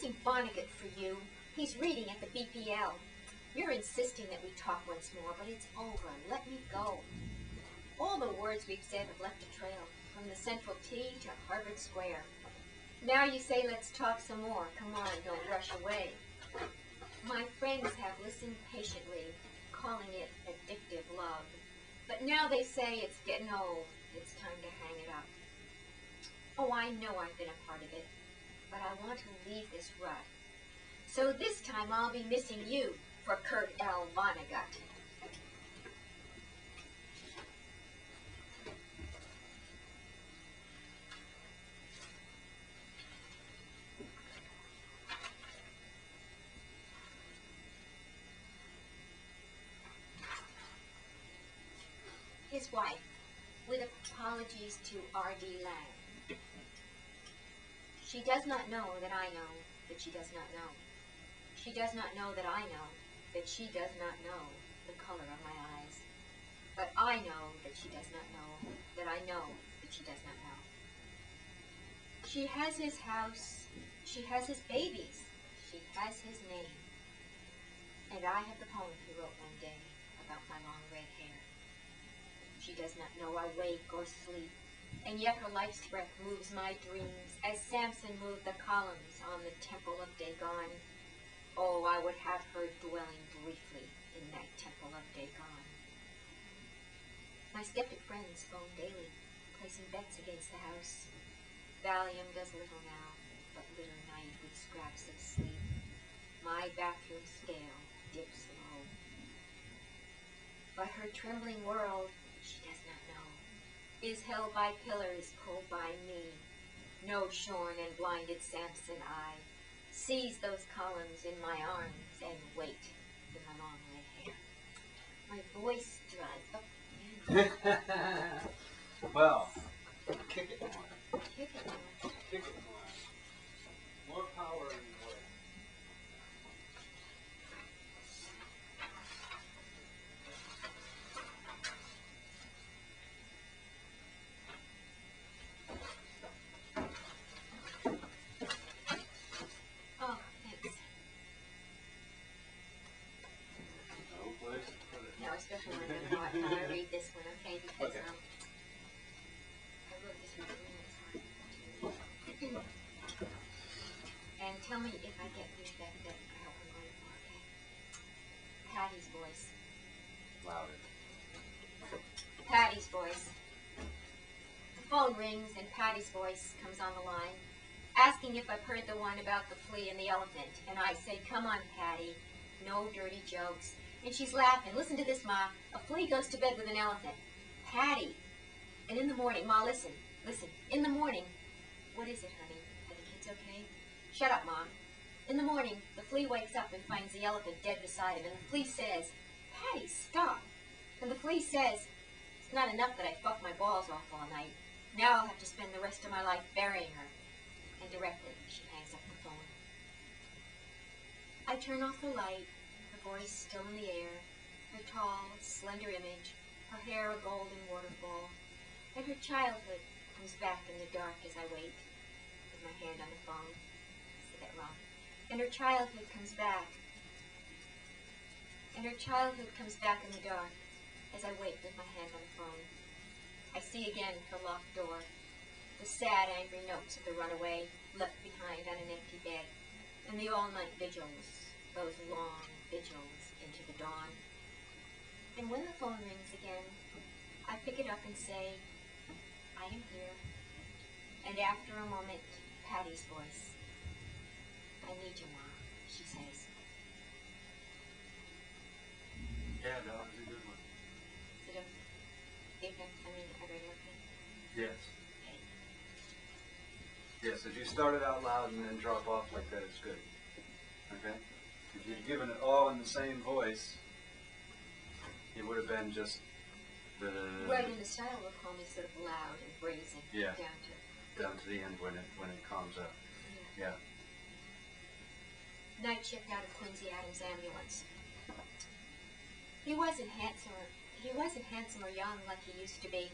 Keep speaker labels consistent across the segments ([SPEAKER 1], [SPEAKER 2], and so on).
[SPEAKER 1] missing Vonnegut for you. He's reading at the BPL. You're insisting that we talk once more, but it's over. Let me go. All the words we've said have left a trail, from the Central T to Harvard Square. Now you say let's talk some more. Come on, don't rush away. My friends have listened patiently, calling it addictive love. But now they say it's getting old. It's time to hang it up. Oh, I know I've been a part of it, but I want to leave this rut. So this time I'll be missing you for Kurt L. Vonnegut. His wife, with apologies to R.D. Laing. She does not know that I know that she does not know. She does not know that I know that she does not know the color of my eyes. But I know that she does not know that I know that she does not know. She has his house. She has his babies. She has his name. And I have the poem he wrote one day about my long red hair. She does not know I wake or sleep, and yet her life's breath moves my dreams, as Samson moved the columns on the temple of Dagon. Oh, I would have her dwelling briefly in that temple of Dagon. My skeptic friends phone daily, placing bets against the house. Valium does little now, but litter night with scraps of sleep. My bathroom scale dips low. But her trembling world, she does not know, is held by pillars pulled by me. No shorn and blinded Samson eye sees those columns in my arms and wait in my long red hair. My voice dries up again.
[SPEAKER 2] Well, kick it more.
[SPEAKER 1] Kick it more.
[SPEAKER 2] Kick it more. More power in your voice.
[SPEAKER 1] Oh, thanks.
[SPEAKER 2] No place to put it.
[SPEAKER 1] No, especially when I read this one, okay? Because
[SPEAKER 2] Okay.
[SPEAKER 1] I wrote this one really hard. And tell me if I get you that I hope I'm going for, okay? Patty's voice.
[SPEAKER 2] Louder.
[SPEAKER 1] Patty's voice. The phone rings and Patty's voice comes on the line, asking if I've heard the one about the flea and the elephant. And I say, come on, Patty, no dirty jokes. And she's laughing. Listen to this, Ma. A flea goes to bed with an elephant. Patty. And in the morning, Ma, listen. In the morning. What is it, honey? Are the kids okay? Shut up, Mom. In the morning, the flea wakes up and finds the elephant dead beside him. And the flea says, Patty, stop. And the flea says, it's not enough that I fucked my balls off all night. Now I'll have to spend the rest of my life burying her. And directly, she hangs up the phone. I turn off the light, her voice still in the air, her tall, slender image, her hair a golden waterfall, and her childhood comes back in the dark as I wait, with my hand on the phone. I said that wrong. And her childhood comes back. And her childhood comes back in the dark as I wait with my hand on the phone. I see again her locked door, the sad, angry notes of the runaway left behind on an empty bed, and the all-night vigils, those long vigils into the dawn. And when the phone rings again, I pick it up and say, I am here. And after a moment, Patty's voice. I need you, Ma, she says.
[SPEAKER 2] Yeah, that was a good one.
[SPEAKER 1] Is it a regular thing?
[SPEAKER 2] Yes.
[SPEAKER 1] Okay.
[SPEAKER 2] Yes, if you start it out loud and then drop off like that, it's good. Okay? If you'd given it all in the same voice, it would have been just the...
[SPEAKER 1] Right, in the style will call me sort of loud and brazen.
[SPEAKER 2] Yeah.
[SPEAKER 1] Down
[SPEAKER 2] to the end when it calms up.
[SPEAKER 1] Yeah.
[SPEAKER 2] Yeah.
[SPEAKER 1] Night shift out of Quincy Adams' ambulance. He wasn't handsome or young like he used to be,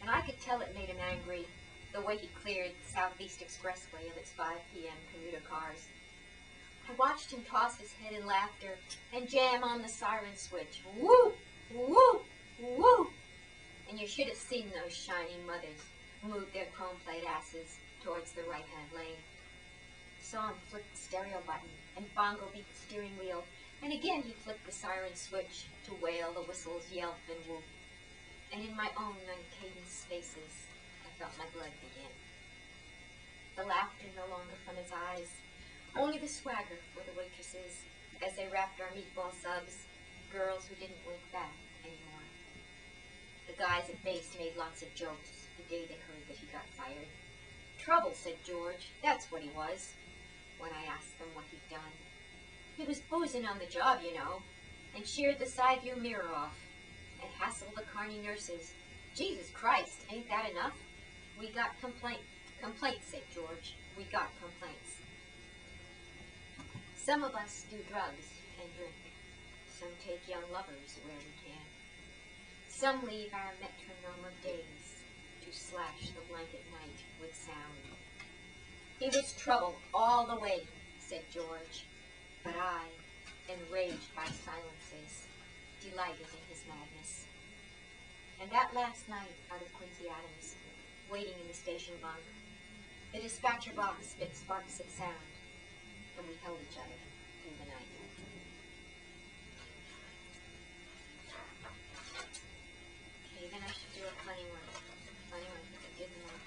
[SPEAKER 1] and I could tell it made him angry, the way he cleared the Southeast Expressway of its 5 p.m. commuter cars. I watched him toss his head in laughter and jam on the siren switch. Whoop, whoop, whoop. And you should have seen those shining mothers move their chrome-plate asses towards the right-hand lane. Saw him flick the stereo button and bongo beat the steering wheel, and again he flicked the siren switch to wail the whistles, yelp, and whoop. And in my own uncadenced spaces, I felt my blood begin. The laughter no longer from his eyes, only the swagger for the waitresses as they wrapped our meatball subs, girls who didn't wink back anymore. The guys at base made lots of jokes the day they heard that he got fired. Trouble, said George, that's what he was, when I asked them what he'd done. He was boozing on the job, you know, and sheared the side view mirror off, and hassled the carny nurses. Jesus Christ, ain't that enough? We got complaints, said George. We got complaints. Some of us do drugs and drink. Some take young lovers where we can. Some leave our metronome of days to slash the blanket night with sound. He was trouble all the way, said George, but I, enraged by silences, delighted in his madness. And that last night out of Quincy Adams, waiting in the station bunk, the dispatcher box spit sparks of sound, and we held each other through the night. Okay, then I should do a funny one. Funny one, I did the one.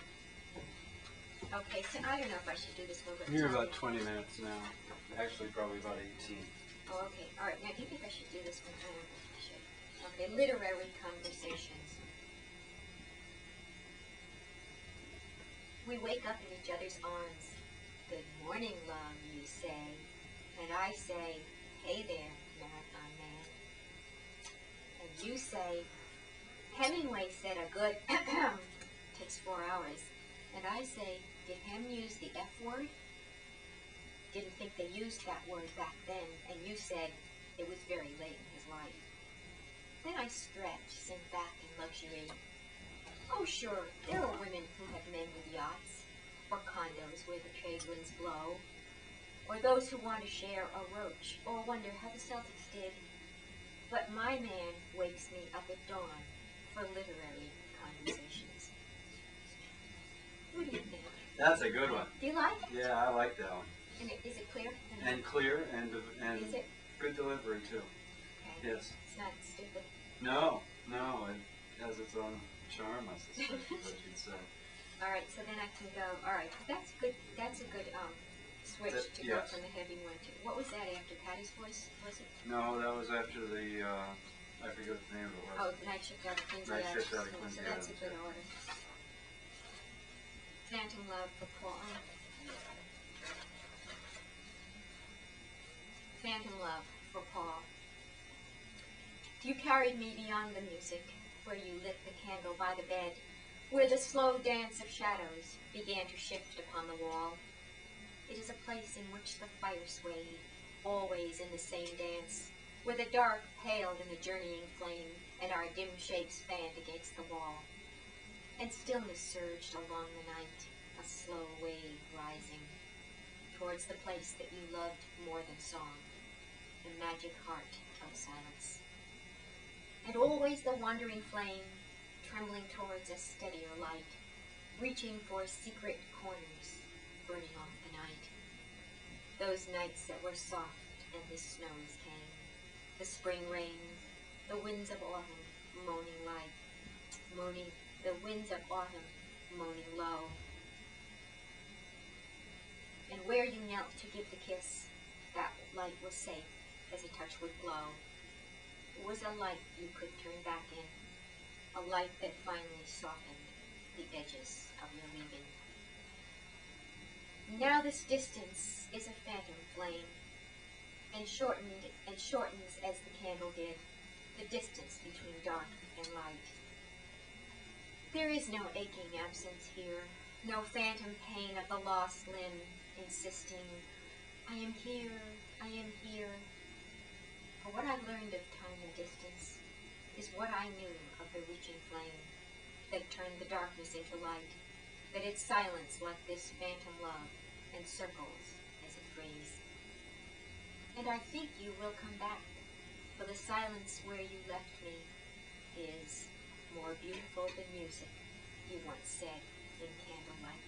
[SPEAKER 1] Okay, so I don't know if I should do this one, but
[SPEAKER 2] You're about 20 minutes now. Actually, probably about 18.
[SPEAKER 1] Oh, okay. All right. Now, do you think I should do this one? I don't know if I should. Okay, literary conversations. We wake up in each other's arms. Good morning, love, you say. And I say, hey there, marathon man. And you say, Hemingway said a good takes 4 hours. And I say, did Hem use the F word? Didn't think they used that word back then. And you said it was very late in his life. Then I stretch, sink back in luxury. Oh, sure, there are women who have men with yachts, or condos where the trade winds blow, or those who want to share a roach, or wonder how the Celtics did. But my man wakes me up at dawn for literary conversations. What do you think?
[SPEAKER 2] That's a good one.
[SPEAKER 1] Do you like it?
[SPEAKER 2] Yeah, I like that one.
[SPEAKER 1] And is it clear?
[SPEAKER 2] And clear and
[SPEAKER 1] Is it?
[SPEAKER 2] good delivery too.
[SPEAKER 1] Okay.
[SPEAKER 2] Yes.
[SPEAKER 1] It's not stupid.
[SPEAKER 2] No, it has its own charm, I suspect, as you'd say.
[SPEAKER 1] All right, so then I can go. All right, that's good. That's a good switch to go
[SPEAKER 2] yes.
[SPEAKER 1] from the heavy one to. What was that after Patty's voice? Was it?
[SPEAKER 2] No, that was after the, I forget what the name of it was.
[SPEAKER 1] Oh, the Night Shift Out of Quincy
[SPEAKER 2] Night
[SPEAKER 1] Adams.
[SPEAKER 2] Shift Out of Quincy
[SPEAKER 1] So that's a
[SPEAKER 2] Adams,
[SPEAKER 1] good
[SPEAKER 2] yeah.
[SPEAKER 1] order. Phantom Love for Paul. Phantom Love for Paul. You carried me beyond the music, where you lit the candle by the bed, where the slow dance of shadows began to shift upon the wall. It is a place in which the fire swayed, always in the same dance, where the dark paled in the journeying flame, and our dim shapes fanned against the wall. And stillness surged along the night, a slow wave rising, towards the place that you loved more than song, the magic heart of silence. And always the wandering flame, trembling towards a steadier light, reaching for secret corners, burning off the night. Those nights that were soft and the snows came, the spring rains, the winds of autumn moaning light, the winds of autumn moaning low. And where you knelt to give the kiss, that light was safe as a touch would glow. It was a light you could turn back in, a light that finally softened the edges of your leaving. Now this distance is a phantom flame, and shortens as the candle did, the distance between dark and light. There is no aching absence here, no phantom pain of the lost limb insisting, I am here, I am here. For what I learned of time and distance is what I knew of the reaching flame that turned the darkness into light, that it silenced like this phantom love and circles as it frees. And I think you will come back, for the silence where you left me is more beautiful than music, you once said in candlelight.